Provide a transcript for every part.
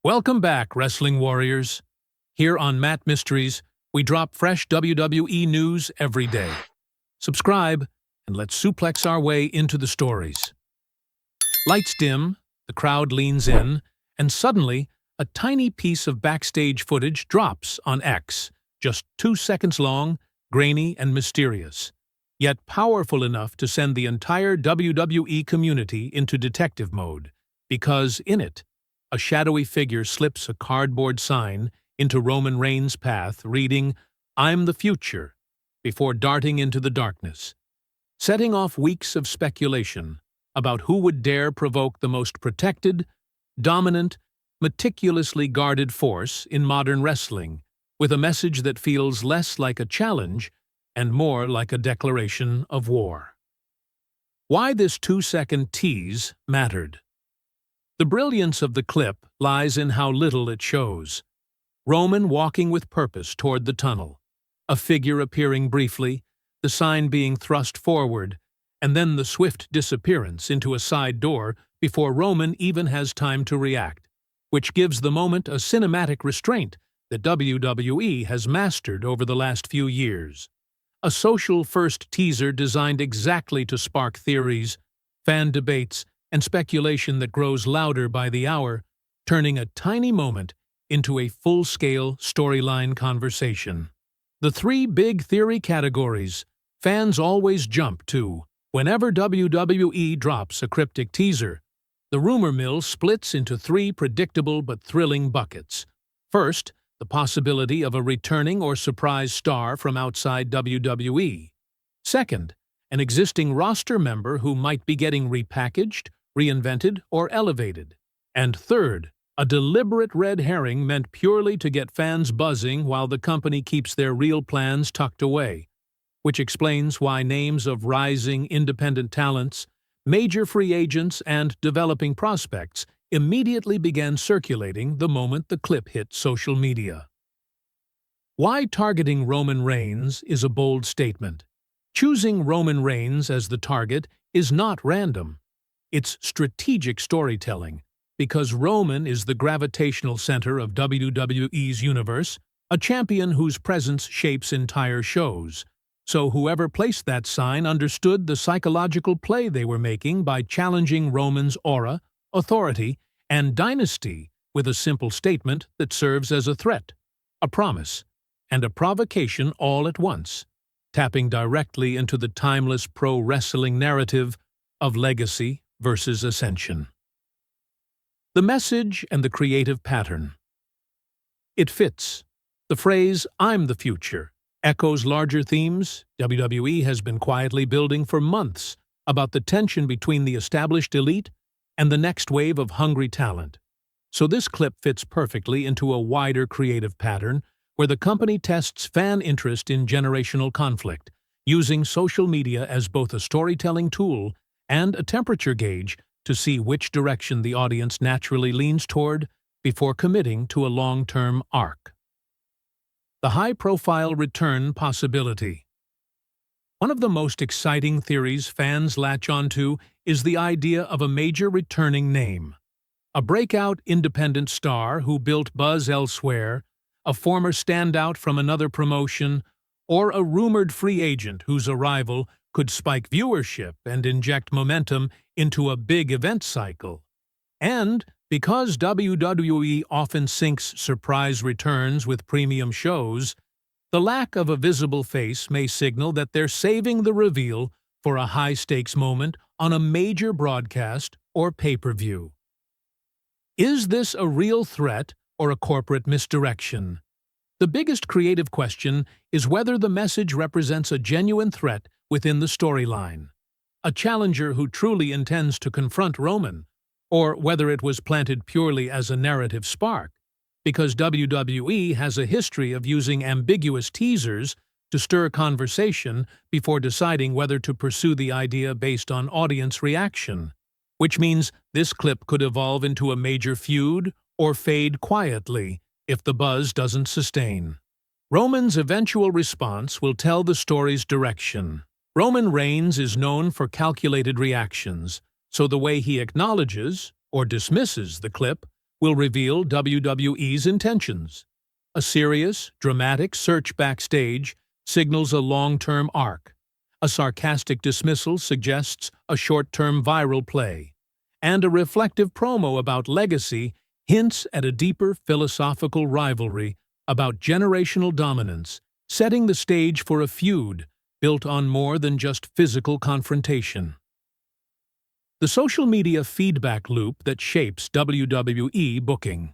Welcome back, Wrestling Warriors. Here on Matt Mysteries, we drop fresh WWE news every day. Subscribe, and let's suplex our way into the stories. Lights dim, the crowd leans in, and suddenly, a tiny piece of backstage footage drops on X, just 2 seconds long, grainy and mysterious, yet powerful enough to send the entire WWE community into detective mode, because in it, a shadowy figure slips a cardboard sign into Roman Reigns' path reading, "I'm the future," before darting into the darkness, setting off weeks of speculation about who would dare provoke the most protected, dominant, meticulously guarded force in modern wrestling, with a message that feels less like a challenge and more like a declaration of war. Why this 2-second tease mattered. The brilliance of the clip lies in how little it shows. Roman walking with purpose toward the tunnel, a figure appearing briefly, the sign being thrust forward, and then the swift disappearance into a side door before Roman even has time to react, which gives the moment a cinematic restraint that WWE has mastered over the last few years. A social-first teaser designed exactly to spark theories, fan debates, and speculation that grows louder by the hour, turning a tiny moment into a full-scale storyline conversation. The 3 big theory categories fans always jump to whenever WWE drops a cryptic teaser. The rumor mill splits into 3 predictable but thrilling buckets. First, the possibility of a returning or surprise star from outside WWE. Second, an existing roster member who might be getting repackaged, reinvented, or elevated. And third, a deliberate red herring meant purely to get fans buzzing while the company keeps their real plans tucked away, which explains why names of rising independent talents, major free agents, and developing prospects immediately began circulating the moment the clip hit social media. Why targeting Roman Reigns is a bold statement. Choosing Roman Reigns as the target is not random. It's strategic storytelling, because Roman is the gravitational center of WWE's universe, a champion whose presence shapes entire shows. So whoever placed that sign understood the psychological play they were making by challenging Roman's aura, authority, and dynasty with a simple statement that serves as a threat, a promise, and a provocation all at once, tapping directly into the timeless pro-wrestling narrative of legacy versus ascension. The message and the creative pattern. It fits. The phrase, "I'm the future," echoes larger themes WWE has been quietly building for months about the tension between the established elite and the next wave of hungry talent. So this clip fits perfectly into a wider creative pattern where the company tests fan interest in generational conflict, using social media as both a storytelling tool and a temperature gauge to see which direction the audience naturally leans toward before committing to a long-term arc. The high-profile return possibility. One of the most exciting theories fans latch onto is the idea of a major returning name. A breakout independent star who built buzz elsewhere, a former standout from another promotion, or a rumored free agent whose arrival could spike viewership and inject momentum into a big event cycle. And because WWE often syncs surprise returns with premium shows, the lack of a visible face may signal that they're saving the reveal for a high-stakes moment on a major broadcast or pay-per-view. Is this a real threat or a corporate misdirection? The biggest creative question is whether the message represents a genuine threat within the storyline, a challenger who truly intends to confront Roman, or whether it was planted purely as a narrative spark, because WWE has a history of using ambiguous teasers to stir conversation before deciding whether to pursue the idea based on audience reaction, which means this clip could evolve into a major feud or fade quietly if the buzz doesn't sustain. Roman's eventual response will tell the story's direction. Roman Reigns is known for calculated reactions, so the way he acknowledges or dismisses the clip will reveal WWE's intentions. A serious, dramatic search backstage signals a long-term arc. A sarcastic dismissal suggests a short-term viral play. And a reflective promo about legacy hints at a deeper philosophical rivalry about generational dominance, setting the stage for a feud built on more than just physical confrontation. The social media feedback loop that shapes WWE booking.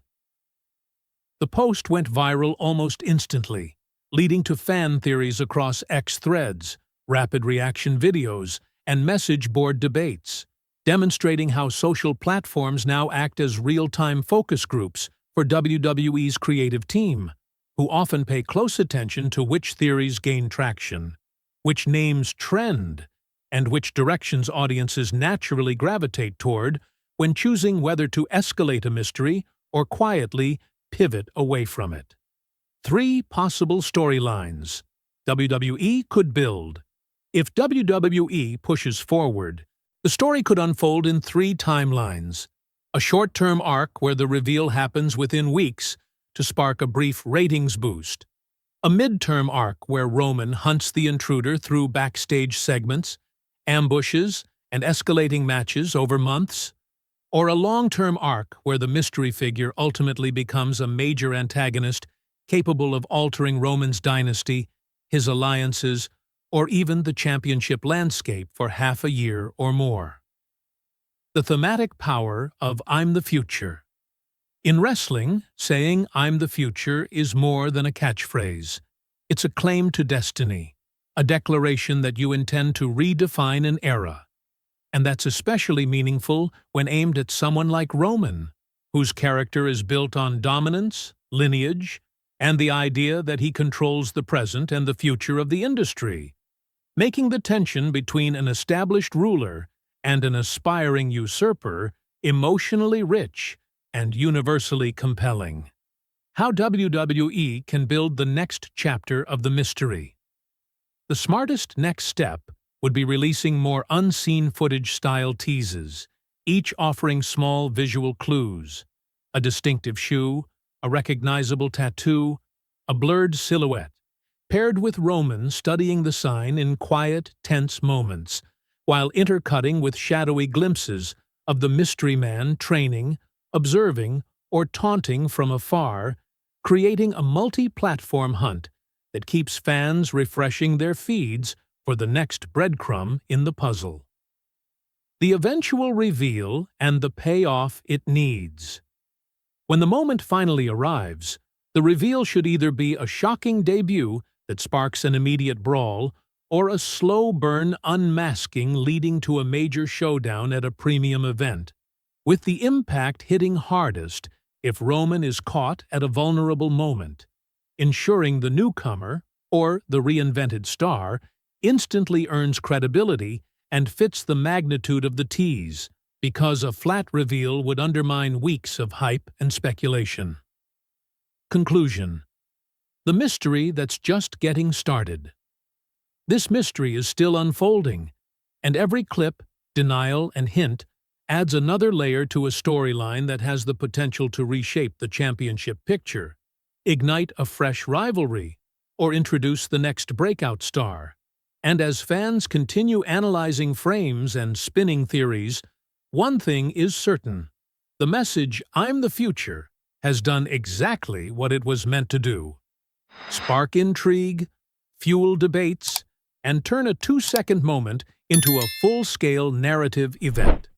The post went viral almost instantly, leading to fan theories across X threads, rapid reaction videos, and message board debates, demonstrating how social platforms now act as real-time focus groups for WWE's creative team, who often pay close attention to which theories gain traction, which names trend, and which directions audiences naturally gravitate toward when choosing whether to escalate a mystery or quietly pivot away from it. 3 possible storylines WWE could build. If WWE pushes forward, the story could unfold in 3 timelines. A short-term arc where the reveal happens within weeks to spark a brief ratings boost. A mid-term arc where Roman hunts the intruder through backstage segments, ambushes, and escalating matches over months. Or a long-term arc where the mystery figure ultimately becomes a major antagonist capable of altering Roman's dynasty, his alliances, or even the championship landscape for half a year or more. The thematic power of "I'm the future." In wrestling, saying "I'm the future" is more than a catchphrase. It's a claim to destiny, a declaration that you intend to redefine an era. And that's especially meaningful when aimed at someone like Roman, whose character is built on dominance, lineage, and the idea that he controls the present and the future of the industry, making the tension between an established ruler and an aspiring usurper emotionally rich and universally compelling. How WWE can build the next chapter of the mystery. The smartest next step would be releasing more unseen footage-style teases, each offering small visual clues: a distinctive shoe, a recognizable tattoo, a blurred silhouette, paired with Roman studying the sign in quiet, tense moments, while intercutting with shadowy glimpses of the mystery man training, observing, or taunting from afar, creating a multi-platform hunt that keeps fans refreshing their feeds for the next breadcrumb in the puzzle. The eventual reveal and the payoff it needs. When the moment finally arrives, the reveal should either be a shocking debut that sparks an immediate brawl, or a slow burn unmasking leading to a major showdown at a premium event, with the impact hitting hardest if Roman is caught at a vulnerable moment, ensuring the newcomer, or the reinvented star, instantly earns credibility and fits the magnitude of the tease, because a flat reveal would undermine weeks of hype and speculation. Conclusion: the mystery that's just getting started. This mystery is still unfolding, and every clip, denial, and hint adds another layer to a storyline that has the potential to reshape the championship picture, ignite a fresh rivalry, or introduce the next breakout star. And as fans continue analyzing frames and spinning theories, one thing is certain: the message "I'm the future" has done exactly what it was meant to do: spark intrigue, fuel debates, and turn a 2-second moment into a full-scale narrative event.